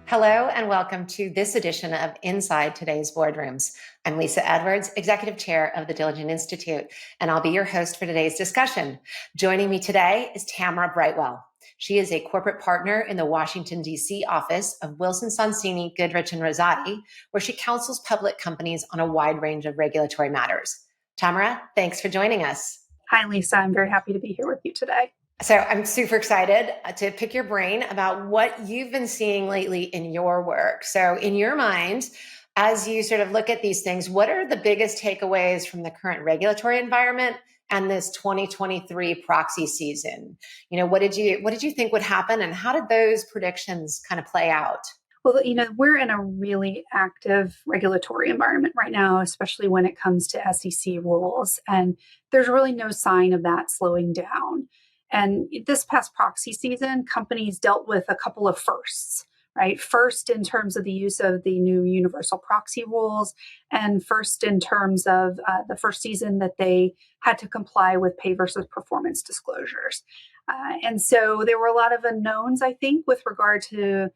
Hello and welcome to this edition of Inside Today's Boardrooms. I'm Lisa Edwards, Executive Chair of the Diligent Institute, and I'll be your host for today's discussion. Joining me today is Tamara Brightwell. She is a corporate partner in the Washington, D.C. office of Wilson Sonsini Goodrich Rosati, where she counsels public companies on a wide range of regulatory matters. Tamara, thanks for joining us. Hi, Lisa. I'm very happy to be here with you today. So I'm super excited to pick your brain about what you've been seeing lately in your work. So in your mind, as you sort of look at these things, what are the biggest takeaways from the current regulatory environment and this 2023 proxy season? What did you think would happen, and how did those predictions kind of play out? Well, we're in a really active regulatory environment right now, especially when it comes to SEC rules. And there's really no sign of that slowing down. And this past proxy season, companies dealt with a couple of firsts, right? First, in terms of the use of the new universal proxy rules, and first, in terms of the first season that they had to comply with pay versus performance disclosures. And so there were a lot of unknowns, I think, with regard to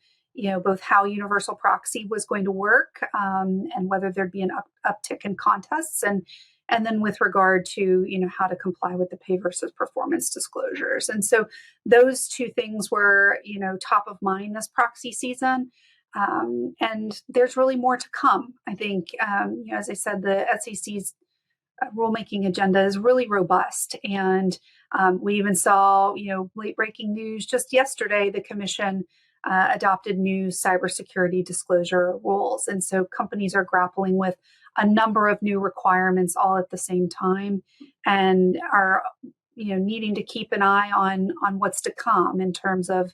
both how universal proxy was going to work, and whether there'd be an uptick in contests, and then with regard to how to comply with the pay versus performance disclosures. And so those two things were top of mind this proxy season. And there's really more to come. I think, as I said, the SEC's rulemaking agenda is really robust. And we even saw, late breaking news just yesterday, the commission adopted new cybersecurity disclosure rules. And so companies are grappling with a number of new requirements all at the same time, and are needing to keep an eye on what's to come in terms of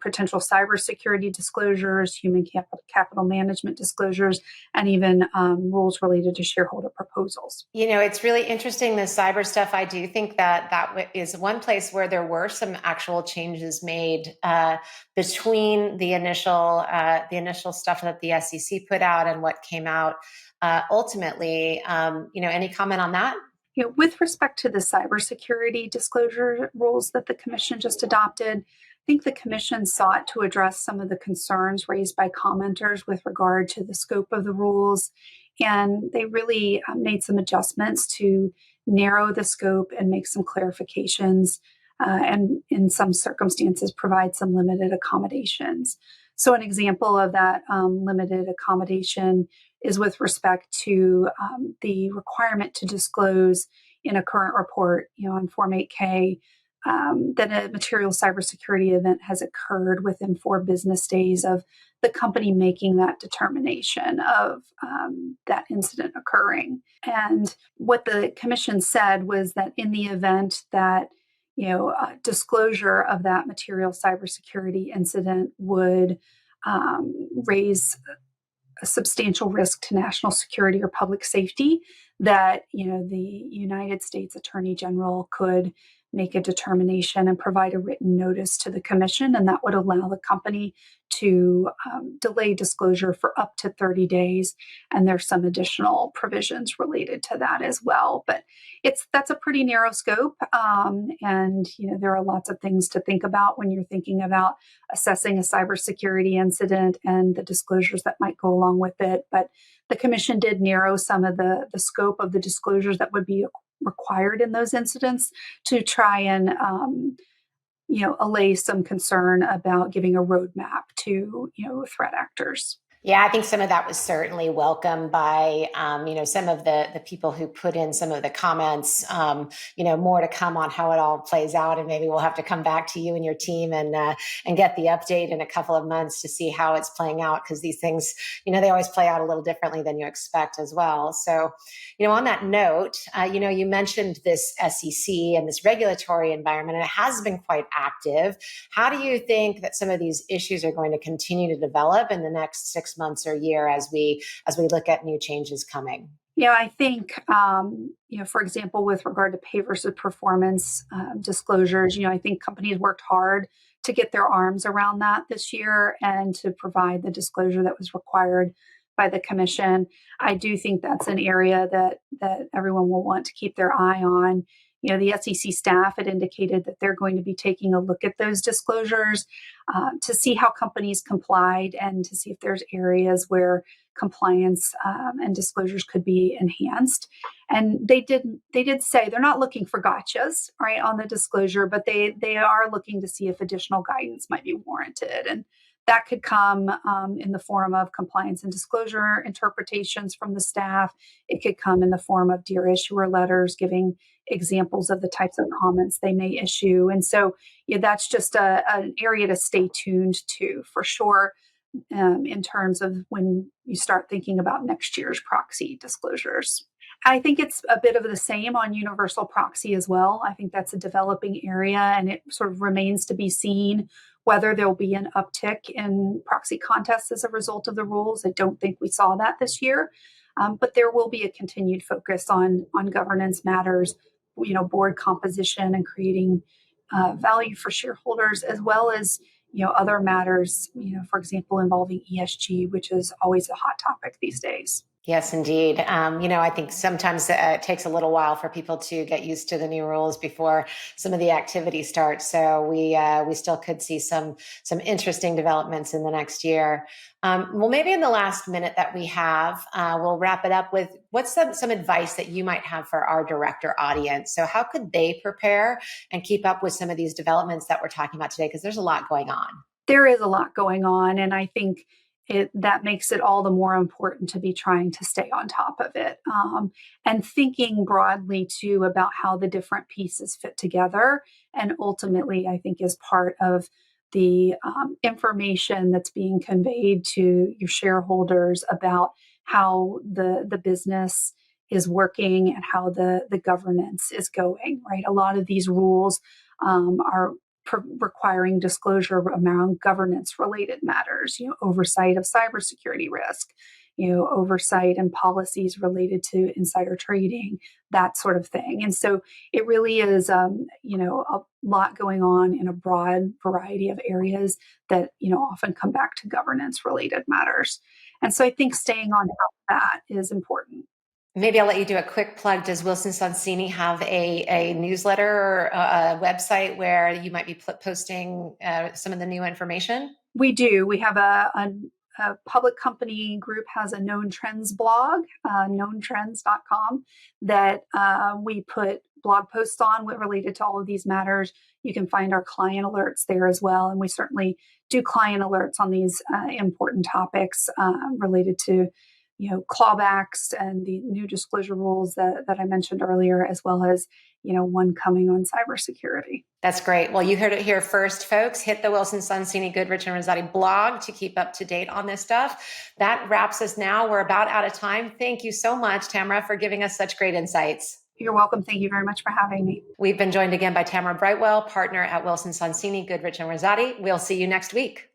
potential cybersecurity disclosures, human capital management disclosures, and even rules related to shareholder proposals. It's really interesting, the cyber stuff. I do think that is one place where there were some actual changes made between the initial stuff that the SEC put out and what came out ultimately. Any comment on that? With respect to the cybersecurity disclosure rules that the commission just adopted, I think the commission sought to address some of the concerns raised by commenters with regard to the scope of the rules. And they really made some adjustments to narrow the scope and make some clarifications, and in some circumstances provide some limited accommodations. So an example of that limited accommodation is with respect to the requirement to disclose in a current report, on Form 8K, that a material cybersecurity event has occurred within 4 business days of the company making that determination of that incident occurring. And what the commission said was that in the event that disclosure of that material cybersecurity incident would raise a substantial risk to national security or public safety, that the United States Attorney General could make a determination and provide a written notice to the commission, and that would allow the company to delay disclosure for up to 30 days. And there's some additional provisions related to that as well. But that's a pretty narrow scope, and there are lots of things to think about when you're thinking about assessing a cybersecurity incident and the disclosures that might go along with it. But the commission did narrow some of the scope of the disclosures that would be required in those incidents to try and allay some concern about giving a roadmap to threat actors. Yeah, I think some of that was certainly welcomed by, some of the people who put in some of the comments. More to come on how it all plays out, and maybe we'll have to come back to you and your team and get the update in a couple of months to see how it's playing out, because these things, they always play out a little differently than you expect as well. So, on that note, you mentioned this SEC and this regulatory environment, and it has been quite active. How do you think that some of these issues are going to continue to develop in the next 6 months or year as we look at new changes coming? Yeah, I think, for example, with regard to pay versus performance disclosures, I think companies worked hard to get their arms around that this year and to provide the disclosure that was required by the commission. I do think that's an area that everyone will want to keep their eye on. The SEC staff had indicated that they're going to be taking a look at those disclosures to see how companies complied and to see if there's areas where compliance and disclosures could be enhanced. And they did say they're not looking for gotchas, right, on the disclosure, but they are looking to see if additional guidance might be warranted. And that could come in the form of compliance and disclosure interpretations from the staff. It could come in the form of dear issuer letters giving examples of the types of comments they may issue. And so that's just an area to stay tuned to for sure in terms of when you start thinking about next year's proxy disclosures. I think it's a bit of the same on universal proxy as well. I think that's a developing area, and it sort of remains to be seen whether there'll be an uptick in proxy contests as a result of the rules. I don't think we saw that this year, but there will be a continued focus on governance matters, board composition and creating value for shareholders, as well as other matters, for example, involving ESG, which is always a hot topic these days. Yes, indeed. I think sometimes it takes a little while for people to get used to the new rules before some of the activity starts. So we still could see some interesting developments in the next year. Well, maybe in the last minute that we have, we'll wrap it up with what's some advice that you might have for our director audience. So how could they prepare and keep up with some of these developments that we're talking about today? Because there's a lot going on. There is a lot going on, and I think that makes it all the more important to be trying to stay on top of it and thinking broadly too about how the different pieces fit together. And ultimately, I think is part of the information that's being conveyed to your shareholders about how the business is working and how the governance is going, right? A lot of these rules are requiring disclosure around governance related matters, oversight of cybersecurity risk, oversight and policies related to insider trading, that sort of thing. And so it really is, a lot going on in a broad variety of areas that, often come back to governance related matters. And so I think staying on top of that is important. Maybe I'll let you do a quick plug. Does Wilson Sonsini have a newsletter or a website where you might be posting some of the new information? We do. We have a public company group has a known trends blog, knowntrends.com, that we put blog posts on related to all of these matters. You can find our client alerts there as well. And we certainly do client alerts on these important topics related to clawbacks and the new disclosure rules that I mentioned earlier, as well as, one coming on cybersecurity. That's great. Well, you heard it here first, folks. Hit the Wilson Sonsini Goodrich and Rosati blog to keep up to date on this stuff. That wraps us now. We're about out of time. Thank you so much, Tamara, for giving us such great insights. You're welcome. Thank you very much for having me. We've been joined again by Tamara Brightwell, partner at Wilson Sonsini Goodrich and Rosati. We'll see you next week.